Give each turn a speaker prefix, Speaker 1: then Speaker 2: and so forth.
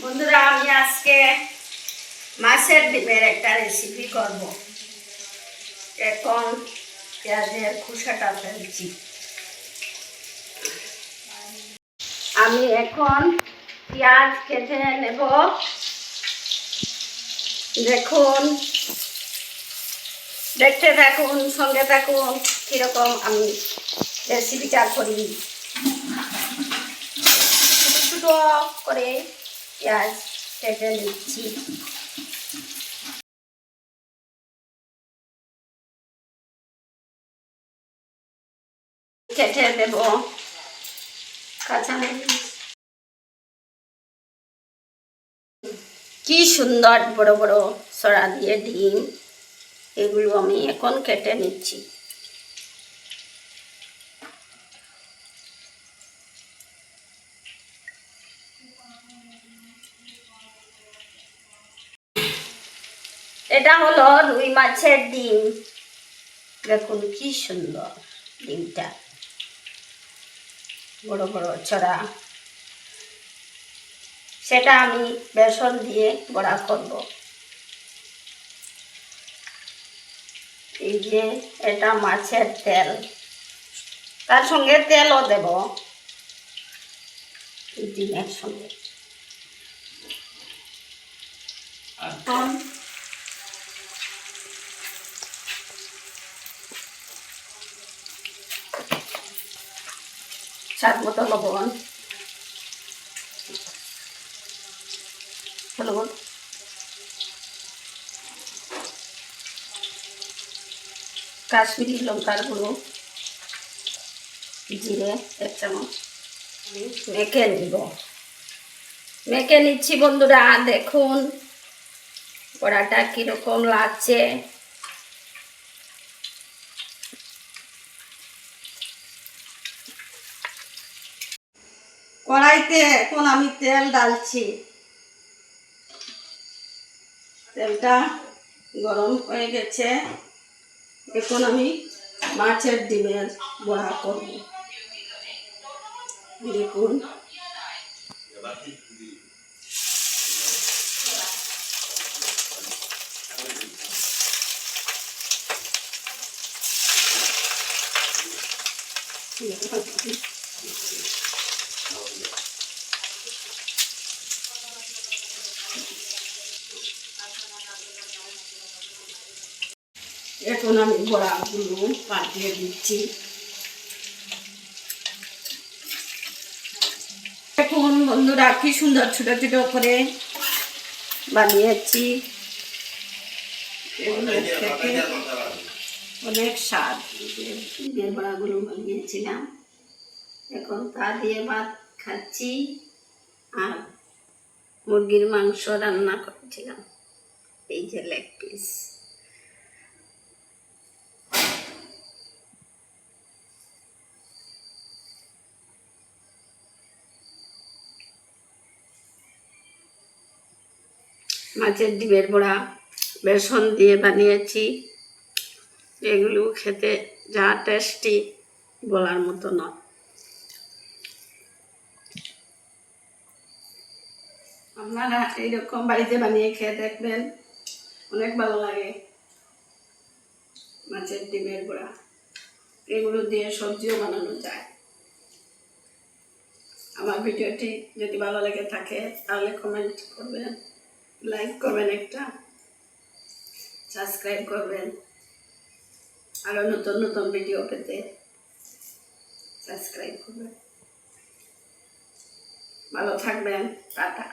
Speaker 1: বন্ধুরা, আমি আজকে মাছের ডিমের একটা রেসিপি করব। এখন পেঁয়াজের খোসাটা ফেলছি। আমি এখন পেঁয়াজ কেটে নেব। দেখুন, দেখতে থাকুন, সঙ্গে থাকুন কিরকম আমি রেসিপিটা করি। ছোটো ছোটো করে পেঁয়াজ কেটে নিচ্ছি। কেটে দেব কাঁচামরিচ। কি সুন্দর বড় বড় সরা দিয়ে ডিম, এগুলো আমি এখন কেটে নিচ্ছি। এটা হলো রুই মাছের ডিম। দেখুন কি সুন্দর ডিমটা, বড় বড় ছড়া। সেটা আমি বেসন দিয়ে বড়া করব। এই যে এটা মাছের তেল, তার সঙ্গে তেলও দেব ডিমের সঙ্গে। এখন স্বাদ মতো লবণ, হলুদ, কাশ্মীরি লঙ্কার গুঁড়ো, জিরে 1 চামচ মেখে নিব। মেখে নিচ্ছি বন্ধুরা। দেখুন বড়াটা কিরকম লাগছে। কড়াইতে এখন আমি তেল ডালছি। তেলটা গরম হয়ে গেছে। এখন আমি মাছের ডিমের বড়া করব। দেখুন এখন আমি বড়াগুলো পাঠিয়ে দিচ্ছি। দেখুন বন্ধুরা, কি সুন্দর ছোট ছোট করে বানিয়েছি। এগুলো খেতে অনেক স্বাদ। ডিমের বড়াগুলো বানিয়েছিলাম, এখন তা দিয়ে ভাত খাচ্ছি। আর মুরগির মাংস রান্না করেছিলাম, এই যে লেগ পিস। মাছের ডিমের বড়া বেসন দিয়ে বানিয়েছি। এগুলো খেতে যা টেস্টি বলার মতো নয়। আপনারা এইরকম বাড়িতে বানিয়ে খেয়ে দেখবেন, অনেক ভালো লাগে। মাছের ডিমের বড়া এগুলো দিয়ে সবজিও বানানো যায়। আমার ভিডিওটি যদি ভালো লেগে থাকে তাহলে কমেন্ট করবেন, লাইক করবেন, একটা সাবস্ক্রাইব করবেন। আরও নতুন নতুন ভিডিও পেতে সাবস্ক্রাইব করবেন। ভালো থাকবেন। টাটা।